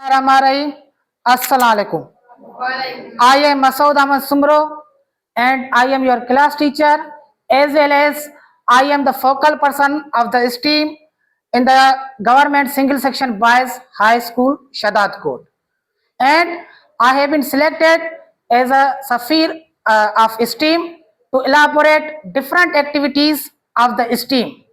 Bismillahirrahmanirrahim. Assalamu alaikum. I am Masood Ahmad Sumro and I am your class teacher as well as I am the focal person of the STEAM in the Government Single Section Boys High School, Shadat Court. And I have been selected as a Safir of STEAM to elaborate different activities of the STEAM.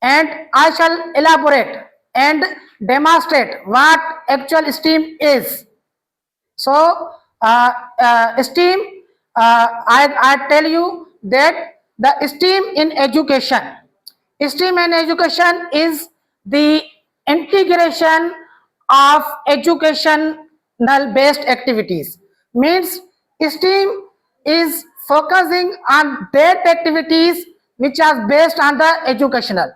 And I shall elaborate and demonstrate what actual STEAM is. So, STEAM, I tell you that the STEAM in education. STEAM in education is the integration of educational based activities. Means STEAM is focusing on that activities which are based on the educational.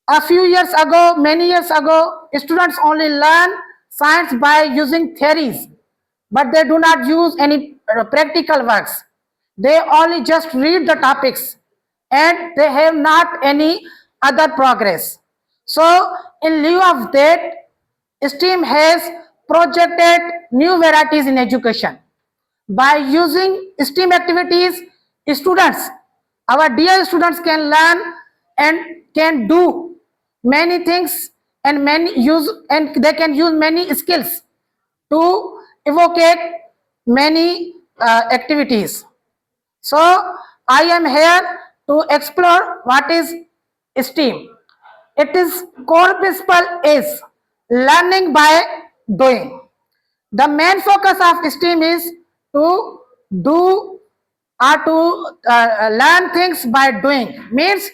A few years ago, many years ago, students only learn science by using theories, but they do not use any practical works. They only just read the topics and they have not any other progress. So, in lieu of that, STEAM has projected new varieties in education. By using STEAM activities, students, our dear students can learn and can do many things and they can use many skills to evocate many activities. So I am here to explore what is STEAM. Its core principle is learning by doing. The main focus of STEAM is to do or to learn things by doing. Means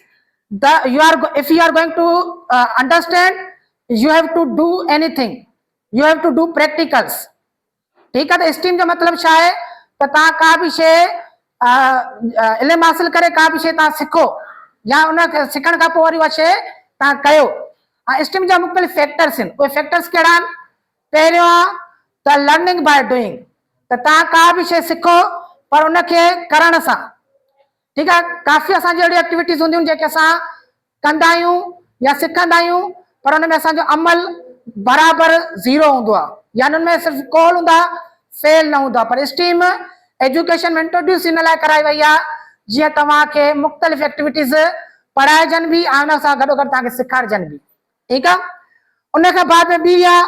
if you are going to understand, you have to do anything. You have to do practicals. ठीक है, तो steam जो मतलब छा है तो तव्हां का भी शइ इल्मु हासिल करे, का भी शइ तव्हां सिखो या उन सिखण खां पोइ वरी उहा शइ तव्हां कयो. स्टीम जा मुख़्तलिफ़ फैक्टर्स आहिनि. उहे फैक्टर्स कहिड़ा आहिनि? पहिरियों आहे त लर्निंग बाय डूइंग. त तव्हां का भी शइ सिखो पर उनखे करण सां. ठीकु आहे, काफ़ी असांजी अहिड़ी एक्टिविटीज़ हूंदियूं आहिनि जेके असां कंदा आहियूं या सिखंदा आहियूं पर हुन में असांजो अमल बराबरि ज़ीरो हूंदो आहे या हुन में सिर्फ़ु कॉल हूंदा, फेल न हूंदा. पर स्टीम एजुकेशन में इंट्रोड्यूस इन लाइ कराई वई आहे जीअं तव्हांखे मुख़्तलिफ़ एक्टिविटीज़ पढ़ाइजनि बि ऐं हुन सां गॾोगॾु तव्हांखे सेखारिजनि बि. ठीकु आहे, उन खां बाद में ॿी आहे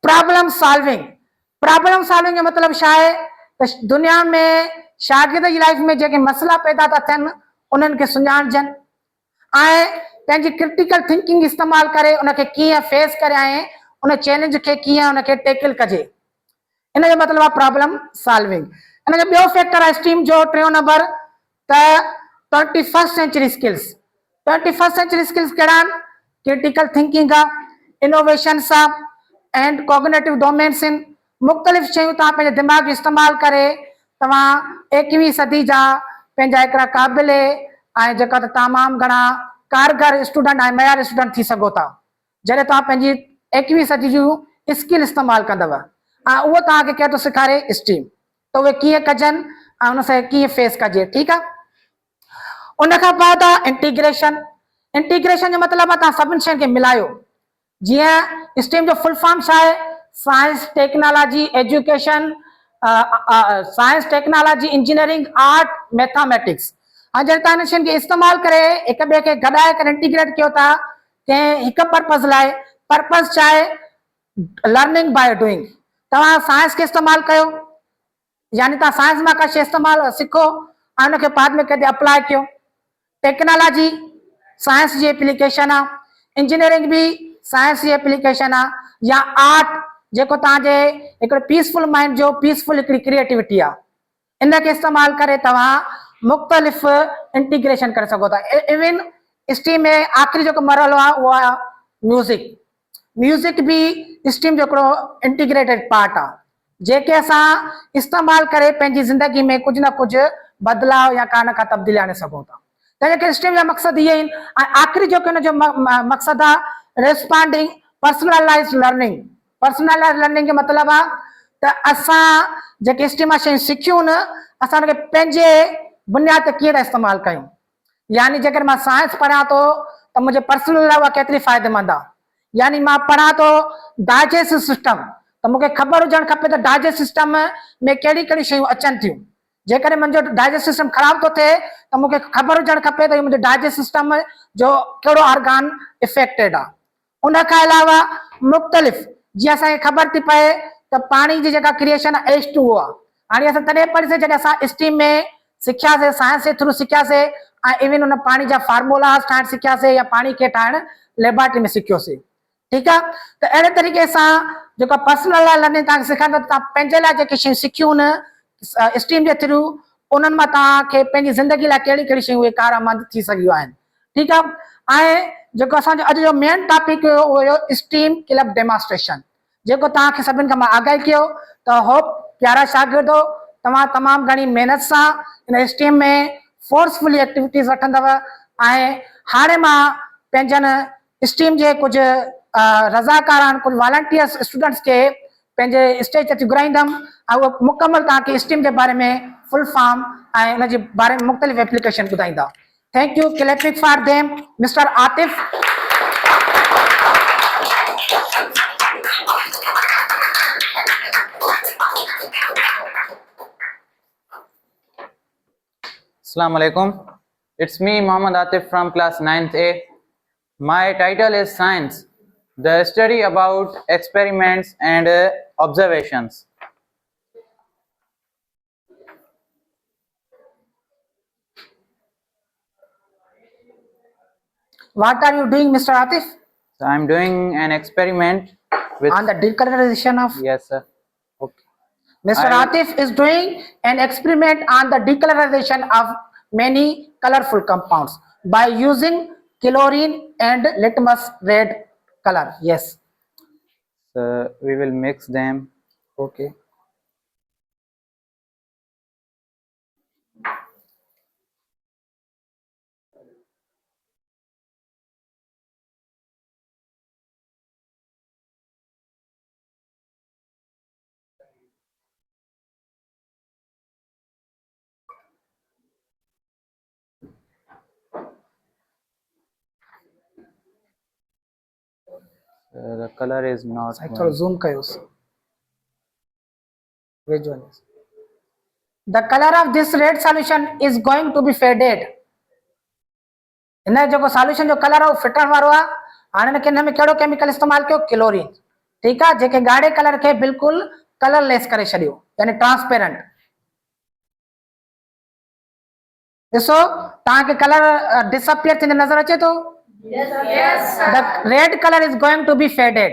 प्रॉब्लम सॉल्विंग. प्रॉब्लम सॉल्विंग जो मतिलबु छा आहे त दुनिया में शागिर्द जी लाइफ में जेके मसइला पैदा था थियनि उन्हनि खे सुञाणजनि ऐं पंहिंजी क्रिटिकल थिंकिंग इस्तेमालु करे उनखे कीअं फेस करे ऐं उन चैलेंज खे कीअं उनखे टैकल कजे. इन जो मतिलबु आहे प्रॉब्लम सॉल्विंग. इन जो ॿियो फैक्टर आहे स्टीम जो टियों नंबर त 21st century skills. 21st century skills कहिड़ा आहिनि? क्रिटिकल थिंकिंग आहे, इनोवेशन्स आहे एंड कॉग्निटिव डोमेन्स आहिनि. मुख़्तलिफ़ शयूं तव्हां पंहिंजे दिमाग़ जो इस्तेमालु करे तव्हां 21वीं सदी जा पंहिंजा हिकिड़ा क़ाबिल ऐं जेका त तमामु घणा कारगर स्टूडेंट ऐं मयार स्टूडेंट थी सघो था जॾहिं तव्हां पंहिंजी 21वीं सदी जूं स्किल इस्तेमालु कंदव ऐं उहो तव्हांखे केरु थो सेखारे? स्टीम. त उहे कीअं कजनि ऐं उन सां कीअं फेस कजे. ठीकु आहे, उन खां बाद आहे इंटीग्रेशन. इंटीग्रेशन जो मतिलबु आहे तव्हां सभिनि शयुनि खे मिलायो. जीअं स्टीम जो फुल फॉर्म छा आहे? Science, technology, education, science, technology, engineering, art, mathematics. ऐं जॾहिं तव्हां इन शयुनि खे इस्तेमालु करे हिक ॿिए खे गॾाए करे इंटीग्रेट कयो था कंहिं हिकु पर्पज़ लाइ. पर्पज़ छा आहे? Learning by doing. तव्हां साइंस खे इस्तेमालु कयो यानी तव्हां साइंस मां का शइ इस्तेमालु सिखो ऐं उनखे बाद में किथे अप्लाई कयो. टेक्नोलॉजी साइंस जी एप्लीकेशन आहे, इंजीनियरिंग बि साइंस जी एप्लीकेशन आहे, या आर्ट जेको तव्हांजे हिकिड़े पीसफुल माइंड जो पीसफुल हिकिड़ी क्रिएटिविटी आहे. इनखे इस्तेमालु करे तव्हां मुख़्तलिफ़ इंटीग्रेशन करे सघो था. इवन स्टीम में आख़िरी जेको मरहलो आहे उहो आहे म्यूज़िक. म्यूज़िक बि स्टीम जो हिकिड़ो इंटीग्रेटेड पार्ट आहे जेके असां इस्तेमालु करे पंहिंजी ज़िंदगी में कुझु न कुझु बदिलाव या का न का तब्दीली आणे सघूं था. तंहिंजे करे स्टीम जा मक़सदु इहे आहिनि. ऐं आख़िरी जेको हिन जो मक़सदु आहे responding personalise learning. Personalise learning जो मतिलबु आहे त असां जेके स्टीम मां शयूं सिखियूं न असां हुनखे पंहिंजे बुनियाद ते कीअं था इस्तेमालु कयूं. यानी जेकर मां साइंस पढ़ियां थो त मुंहिंजे पर्सनल लाइ उहा केतिरी फ़ाइदेमंद आहे यानी मां पढ़ा तो डाइजेस्टिव सिस्टम, तो मूंखे ख़बर हुजणु खपे त डाइजेस्ट सिस्टम में कहिड़ी कहिड़ी शयूं अचनि थियूं। जेकॾहिं मुंहिंजो डाइजेस्ट सिस्टम ख़राब थो थिए त मूंखे ख़बर हुजणु खपे त मुंहिंजो डाइजेस्ट सिस्टम जो कहिड़ो ऑर्गन इफेक्टेड आहे। उन खां अलावा मुख़्तलिफ़ जीअं असांखे ख़बर थी पए त पाणी जी जेका क्रिएशन आहे H2O आहे। हाणे असां तॾहिं पढ़ीसीं जॾहिं असां स्ट्रीम में सिखियासीं, साइंस जे थ्रू सिखियासीं ऐं इवन उन पाणी जा फार्मूलास ठाहिण सिखियासीं या पाणी खे ठाहिण लेबोरेटरी में सिखियोसीं। ठीकु आहे, त अहिड़े तरीक़े सां जेका पर्सनल लर्निंग तव्हांखे सिखंदो, तव्हां पंहिंजे लाइ जेके शयूं सिखियूं आहिनि स्ट्रीम जे थ्रू, उन्हनि मां तव्हांखे पंहिंजी ज़िंदगी लाइ कहिड़ी कहिड़ी शयूं कारआमद थी सघियूं आहिनि। ठीकु आहे, ऐं जेको असांजो अॼु जो मेन टॉपिक हुयो उहो स्ट्रीम क्लब डेमोन्स्ट्रेशन, जेको तव्हांखे सभिनि खां मां आगाही कयो त होप प्यारा शागिर्दो तव्हां तमामु घणी महिनत सां इन स्ट्रीम में फोर्सफुली एक्टिविटीज़ वठंदव। ऐं हाणे मां पंहिंजनि स्ट्रीम जे कुझु रज़ाकार कुझु वॉलंटियर्स स्टूडेंट्स खे पंहिंजे स्टेज ते घुराईंदमि ऐं उहो मुकमल तव्हांखे स्ट्रीम जे बारे में फुल फॉर्म ऐं उन जे बारे में मुख़्तलिफ़ एप्लीकेशन ॿुधाईंदा। Thank you, clapping for them mister Atif. Assalamu alaikum. It's me, Muhammad Atif from class 9th A. My title is Science, the study about experiments and observations. What are you doing, Mr. Atif? So I'm doing an experiment with... On the decolorization of... Yes, sir. Okay. Mr. Atif is doing an experiment on the decolorization of many colorful compounds by using chlorine and litmus red color. Yes. So we will mix them. Okay. The color is not... I thought zoom kayos. Which one is? The color of this red solution is going to be faded. इन जो solution जो colour है वो फिटण वारो आहे। हाणे हिन में कहिड़ो केमिकल इस्तेमाल कयो? क्लोरीन। ठीकु आहे, जेके ॻाढ़े कलर खे बिल्कुलु कलरलेस करे छॾियो, यानी ट्रांसपेरेंट। ॾिसो तव्हांखे कलर डिसअपियर थींदे नज़र अचे थो? Yes, sir. The red color is going to be faded.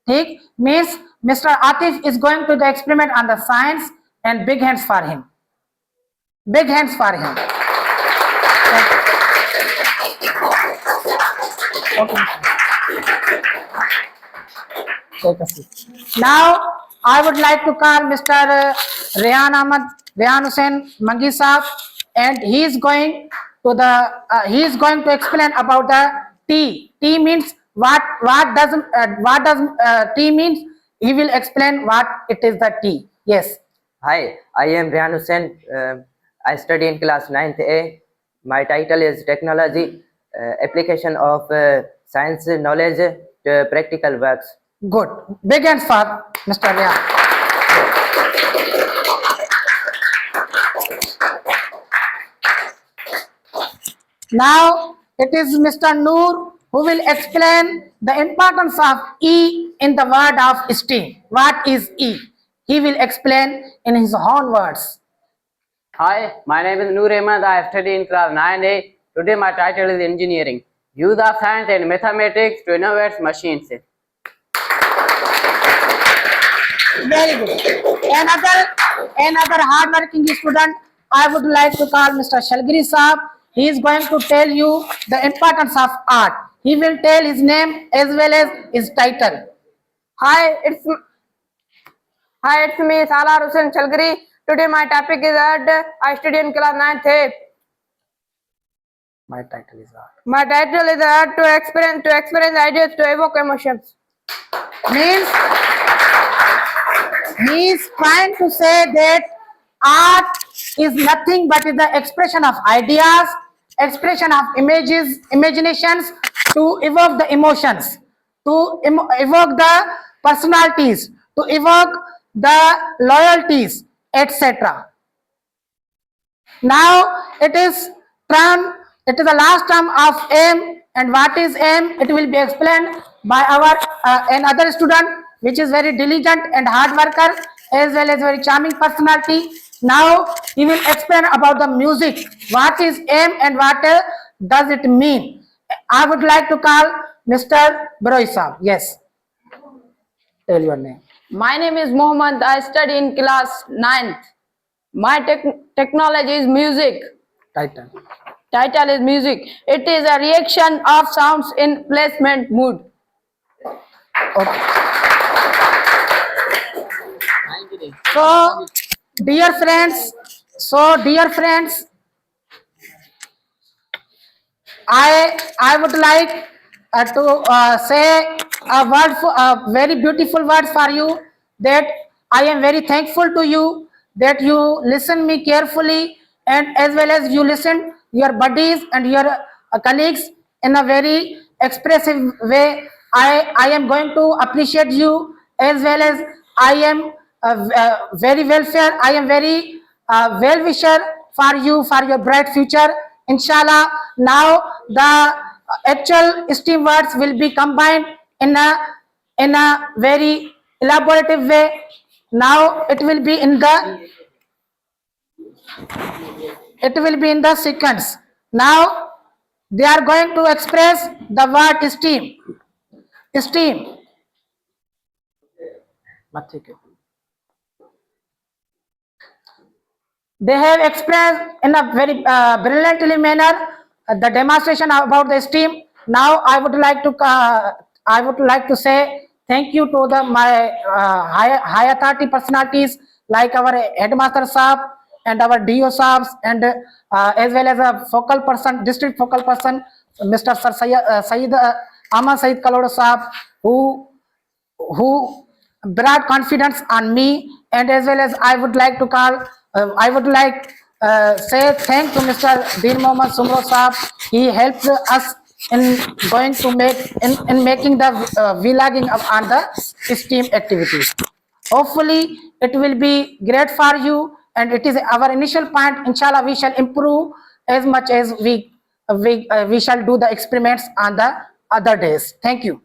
ठीक, means Mr. Atif is going to the experiment on the science, and big hands for him. Big hands for him. Okay. Take a seat. Now I would like to call Mr. Rehan Hussain Mangi Saab, and he is going to explain about the tea. Tea means what does tea means? He will explain what it is the tea. Yes. Hi, I am Rehan Hussain. I study in class 9th A. My title is Technology, Application of Science Knowledge to Practical Works. Good. Big hands for Mr. Rehan. Now it is Mr. Noor who will explain the importance of E in the word of STEAM. What is E? He will explain in his own words. Hi, my name is Noor Ahmed. I study in class 9A. Today my title is Engineering. Use of science and mathematics to innovate machines. Very good. Another hard-working student, I would like to call Mr. Shalgiri Saab. He is going to tell you the importance of art. He will tell his name as well as his title. Hi, it's me, Salar Hussain Shalgiri. Today my topic is art. I study in class 9th A. My title is art. My title is art to experience ideas, to evoke emotions. Means he is trying to say that art is nothing but is the expression of ideas, expression of images, imaginations to evoke the emotions. to evoke the personalities, to evoke the loyalties, etc. Now it is the last term of aim, and what is aim? It will be explained by our another student, which is very diligent and hard worker, as well as very charming personality. Now he will explain about the music. What is aim and what does it mean? I would like to call Mr. Baroi Saab. Yes. Tell your name. My name is Mohammed. I study in class 9th. My technology is music. Title. Title is music. It is a reaction of sounds in placement mood. Okay. So, dear friends, I would like to say a word for very beautiful words for you, that I am very thankful to you that you listen me carefully, and as well as you listen your buddies and your colleagues in a very expressive way. I am going to appreciate you, as well as I am very welfare. I am very well wisher for you, for your bright future, inshallah. Now the actual STEAM words will be combined in a very elaborative way. Now it will be in the sequence. Now they are going to express the word STEAM. STEAM. They have expressed in a very brilliantly manner the demonstration about the STEAM. Now I would like to say thank you to my high authority personalities like our headmaster Saab and our DO Saabs, and as well as a focal person, district focal person, Mr. Sir Sayyid Ahmad Saeed Kalodo Saab, who brought confidence on me, and as well as I would like say thank to Mr. Deen Mohammad Sumro Saab. He helped us in going to making the vlogging on the STEAM activities. Hopefully it will be great for you, and it is our initial point. Inshallah, we shall improve as much as we shall do the experiments on the other days. Thank you.